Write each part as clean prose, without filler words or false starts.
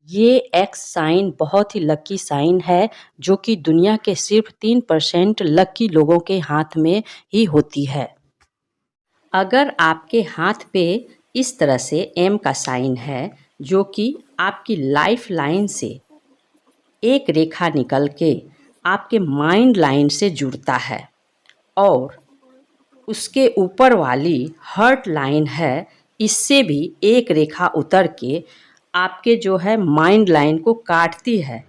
ये x sign बहुत ही lucky sign है जो कि दुनिया के सिर्फ 3% लकी लोगों के हाथ में ही होती है। अगर आपके हाथ पे इस तरह से एम का साइन है जो कि आपकी लाइफ लाइन से एक रेखा निकल के आपके माइंड लाइन से जुड़ता है और उसके ऊपर वाली हर्ट लाइन है, इससे भी एक रेखा उतर के आपके जो है माइंड लाइन को काटती है।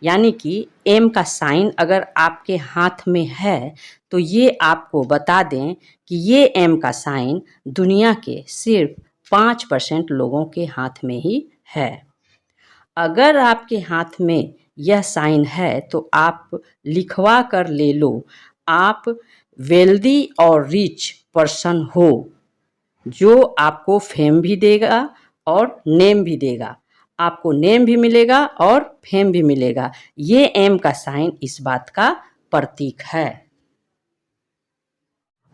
यानी कि एम का साइन अगर आपके हाथ में है तो ये आपको बता दें कि ये एम का साइन दुनिया के सिर्फ 5% लोगों के हाथ में ही है। अगर आपके हाथ में यह साइन है तो आप लिखवा कर ले लो, आप वेल्दी और रिच पर्सन हो, जो आपको फेम भी देगा और नेम भी देगा। आपको नेम भी मिलेगा और फेम भी मिलेगा। ये एम का साइन इस बात का प्रतीक है।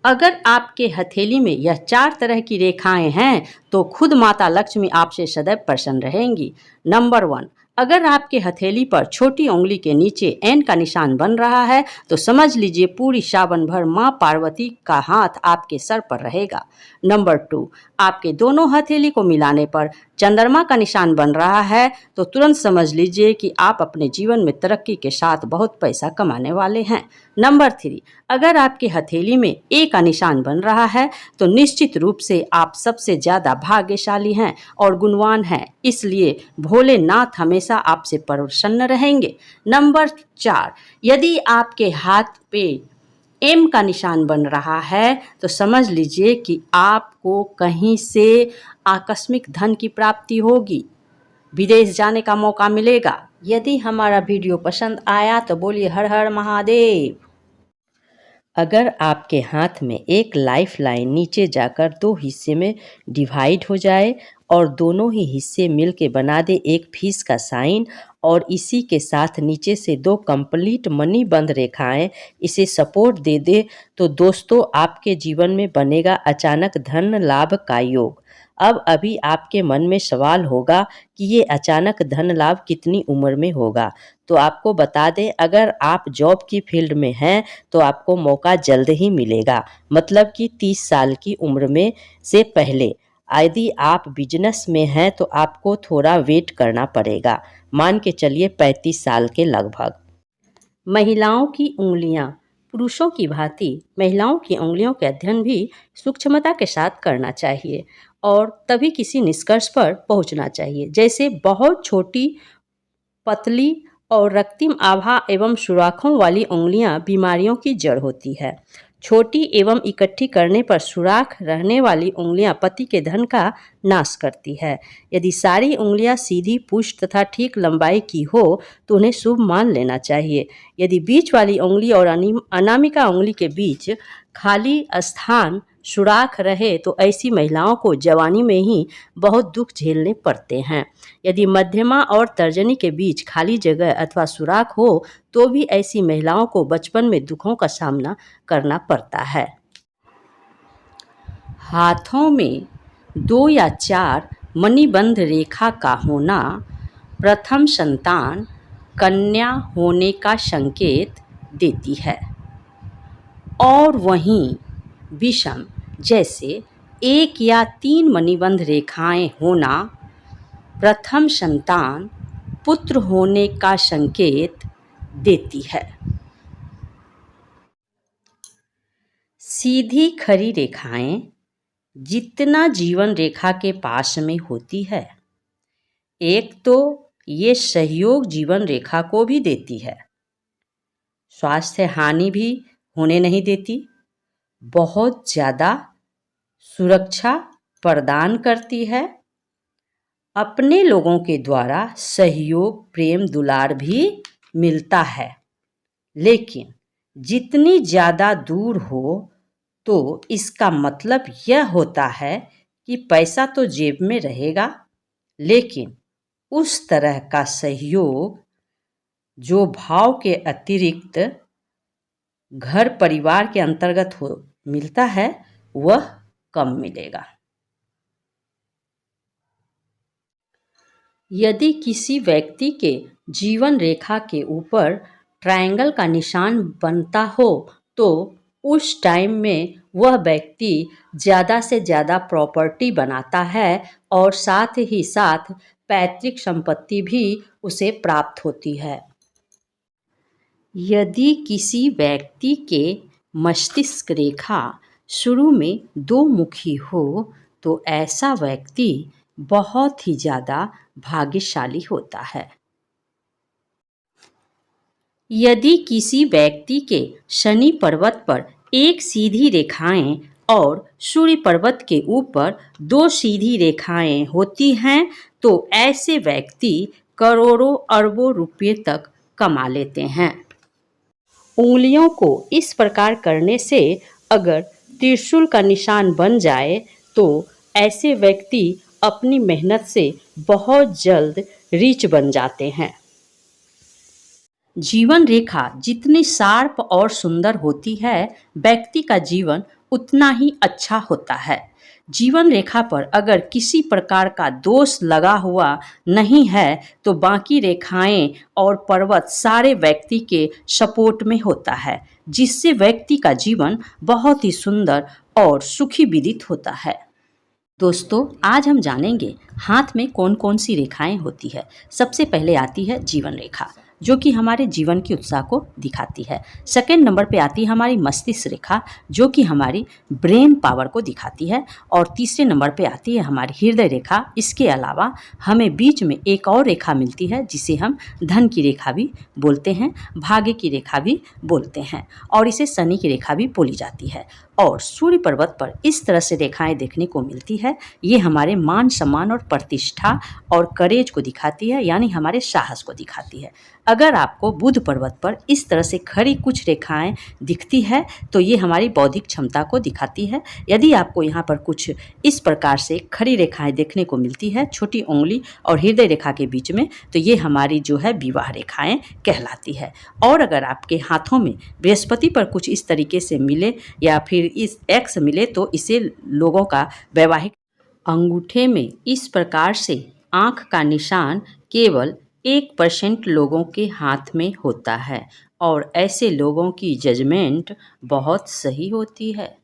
अगर आपके हथेली में यह 4 तरह की रेखाएं हैं तो खुद माता लक्ष्मी आपसे सदैव प्रसन्न रहेंगी। नंबर 1, अगर आपके हथेली पर छोटी उंगली के नीचे एन का निशान बन रहा है तो समझ लीजिए पूरी सावन भर माँ पार्वती का हाथ आपके सर पर रहेगा। नंबर 2, आपके दोनों हथेली को मिलाने पर चंद्रमा का निशान बन रहा है तो तुरंत समझ लीजिए कि आप अपने जीवन में तरक्की के साथ बहुत पैसा कमाने वाले हैं। नंबर 3, अगर आपकी हथेली में ए का निशान बन रहा है तो निश्चित रूप से आप सबसे ज़्यादा भाग्यशाली हैं और गुणवान हैं, इसलिए भोलेनाथ हमेशा आपसे प्रसन्न रहेंगे। नंबर 4, यदि आपके हाथ पे एम का निशान बन रहा है तो समझ लीजिए कि आपको कहीं से आकस्मिक धन की प्राप्ति होगी, विदेश जाने का मौका मिलेगा। यदि हमारा वीडियो पसंद आया तो बोलिए हर हर महादेव। अगर आपके हाथ में एक लाइफ लाइन नीचे जाकर 2 हिस्से में डिवाइड हो जाए और दोनों ही हिस्से मिल के बना दे एक फीस का साइन और इसी के साथ नीचे से 2 कंप्लीट मनी बंद रेखाएं इसे सपोर्ट दे दे तो दोस्तों आपके जीवन में बनेगा अचानक धन लाभ का योग। अब अभी आपके मन में सवाल होगा कि ये अचानक धन लाभ कितनी उम्र में होगा, तो आपको बता दें अगर आप जॉब की फील्ड में हैं तो आपको मौका जल्द ही मिलेगा, मतलब कि 30 साल की उम्र में से पहले। यदि आप बिजनेस में हैं तो आपको थोड़ा वेट करना पड़ेगा, मान के चलिए 35 साल के लगभग। महिलाओं की उंगलियां पुरुषों की भांति महिलाओं की उंगलियों के अध्ययन भी सूक्ष्मता के साथ करना चाहिए और तभी किसी निष्कर्ष पर पहुंचना चाहिए। जैसे बहुत छोटी, पतली और रक्तिम आभा एवं सुराखों वाली उंगलियां बीमारियों की जड़ होती है। छोटी एवं इकट्ठी करने पर सुराख रहने वाली उंगलियां पति के धन का नाश करती है। यदि सारी उंगलियां सीधी, पुष्ट तथा ठीक लंबाई की हो तो उन्हें शुभ मान लेना चाहिए। यदि बीच वाली उंगली और अनामिका उंगली के बीच खाली स्थान सुराख रहे तो ऐसी महिलाओं को जवानी में ही बहुत दुख झेलने पड़ते हैं। यदि मध्यमा और तर्जनी के बीच खाली जगह अथवा सुराख हो तो भी ऐसी महिलाओं को बचपन में दुखों का सामना करना पड़ता है। हाथों में 2 या 4 मणिबंध रेखा का होना प्रथम संतान कन्या होने का संकेत देती है और वहीं विषम जैसे 1 या 3 मणिबंध रेखाएं होना प्रथम संतान पुत्र होने का संकेत देती है। सीधी खड़ी रेखाएं जितना जीवन रेखा के पास में होती है, एक तो ये सहयोग जीवन रेखा को भी देती है, स्वास्थ्य हानि भी होने नहीं देती, बहुत ज़्यादा सुरक्षा प्रदान करती है, अपने लोगों के द्वारा सहयोग, प्रेम, दुलार भी मिलता है। लेकिन जितनी ज़्यादा दूर हो तो इसका मतलब यह होता है कि पैसा तो जेब में रहेगा, लेकिन उस तरह का सहयोग जो भाव के अतिरिक्त घर परिवार के अंतर्गत मिलता है वह कम मिलेगा। यदि किसी व्यक्ति के जीवन रेखा के ऊपर ट्रायंगल का निशान बनता हो तो उस टाइम में वह व्यक्ति ज़्यादा से ज़्यादा प्रॉपर्टी बनाता है और साथ ही साथ पैतृक संपत्ति भी उसे प्राप्त होती है। यदि किसी व्यक्ति के मस्तिष्क रेखा शुरू में दो मुखी हो तो ऐसा व्यक्ति बहुत ही ज़्यादा भाग्यशाली होता है। यदि किसी व्यक्ति के शनि पर्वत पर एक सीधी रेखाएं और सूर्य पर्वत के ऊपर दो सीधी रेखाएं होती हैं तो ऐसे व्यक्ति करोड़ों अरबों रुपये तक कमा लेते हैं। उंगलियों को इस प्रकार करने से अगर त्रिशूल का निशान बन जाए तो ऐसे व्यक्ति अपनी मेहनत से बहुत जल्द रिच बन जाते हैं। जीवन रेखा जितनी शार्प और सुंदर होती है व्यक्ति का जीवन उतना ही अच्छा होता है। जीवन रेखा पर अगर किसी प्रकार का दोष लगा हुआ नहीं है तो बाकी रेखाएं और पर्वत सारे व्यक्ति के सपोर्ट में होता है, जिससे व्यक्ति का जीवन बहुत ही सुंदर और सुखी व्यतीत होता है। दोस्तों, आज हम जानेंगे हाथ में कौन कौन सी रेखाएं होती है। सबसे पहले आती है जीवन रेखा, जो कि हमारे जीवन की उत्साह को दिखाती है। सेकंड नंबर पे आती है हमारी मस्तिष्क रेखा, जो कि हमारी ब्रेन पावर को दिखाती है। और तीसरे नंबर पे आती है हमारी हृदय रेखा। इसके अलावा हमें बीच में एक और रेखा मिलती है जिसे हम धन की रेखा भी बोलते हैं, भाग्य की रेखा भी बोलते हैं, और इसे शनि की रेखा भी बोली जाती है। और सूर्य पर्वत पर इस तरह से रेखाएं देखने को मिलती है। ये हमारे मान सम्मान और प्रतिष्ठा और करेज को दिखाती है, यानी हमारे साहस को दिखाती है। अगर आपको बुध पर्वत पर इस तरह से खड़ी कुछ रेखाएं दिखती है तो ये हमारी बौद्धिक क्षमता को दिखाती है। यदि आपको यहाँ पर कुछ इस प्रकार से खड़ी रेखाएं देखने को मिलती है छोटी उंगली और हृदय रेखा के बीच में, तो ये हमारी जो है विवाह रेखाएं कहलाती है। और अगर आपके हाथों में बृहस्पति पर कुछ इस तरीके से मिले या फिर इस एक्स मिले तो इसे लोगों का वैवाहिक। अंगूठे में इस प्रकार से आँख का निशान केवल 1% लोगों के हाथ में होता है और ऐसे लोगों की जजमेंट बहुत सही होती है।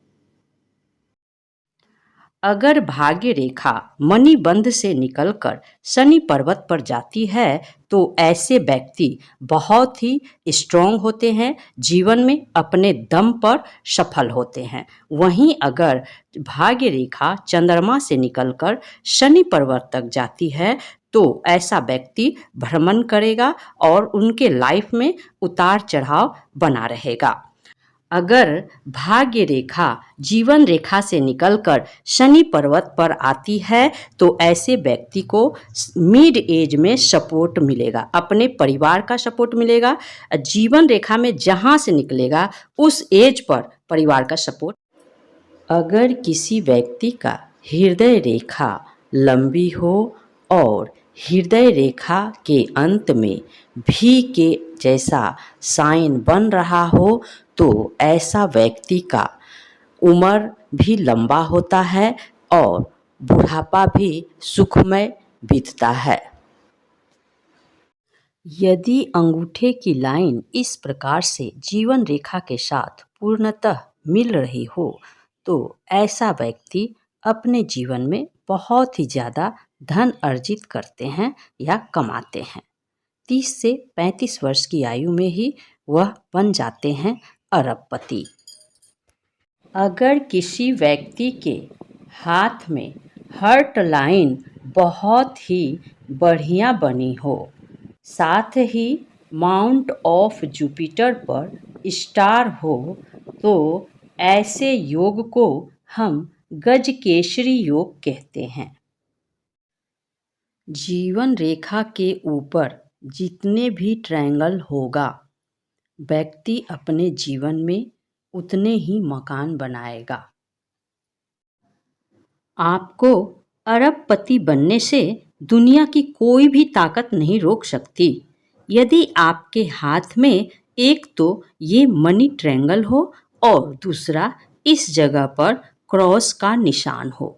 अगर भाग्य रेखा मणिबंध से निकलकर शनि पर्वत पर जाती है तो ऐसे व्यक्ति बहुत ही स्ट्रांग होते हैं, जीवन में अपने दम पर सफल होते हैं। वहीं अगर भाग्य रेखा चंद्रमा से निकलकर शनि पर्वत तक जाती है तो ऐसा व्यक्ति भ्रमण करेगा और उनके लाइफ में उतार चढ़ाव बना रहेगा। अगर भाग्य रेखा जीवन रेखा से निकलकर शनि पर्वत पर आती है तो ऐसे व्यक्ति को मिड एज में सपोर्ट मिलेगा, अपने परिवार का सपोर्ट मिलेगा। जीवन रेखा में जहाँ से निकलेगा उस एज पर परिवार का सपोर्ट। अगर किसी व्यक्ति का हृदय रेखा लंबी हो और हृदय रेखा के अंत में भी के जैसा साइन बन रहा हो तो ऐसा व्यक्ति का उम्र भी लंबा होता है और बुढ़ापा भी सुखमय बीतता है। यदि अंगूठे की लाइन इस प्रकार से जीवन रेखा के साथ पूर्णतः मिल रही हो तो ऐसा व्यक्ति अपने जीवन में बहुत ही ज़्यादा धन अर्जित करते हैं या कमाते हैं। 30 से 35 वर्ष की आयु में ही वह बन जाते हैं अरबपति। अगर किसी व्यक्ति के हाथ में हार्ट लाइन बहुत ही बढ़िया बनी हो, साथ ही माउंट ऑफ जुपिटर पर स्टार हो तो ऐसे योग को हम गजकेसरी योग कहते हैं। जीवन रेखा के ऊपर जितने भी ट्रायंगल होगा व्यक्ति अपने जीवन में उतने ही मकान बनाएगा। आपको अरबपति बनने से दुनिया की कोई भी ताकत नहीं रोक सकती। यदि आपके हाथ में एक तो ये मनी ट्रायंगल हो और दूसरा इस जगह पर क्रॉस का निशान हो।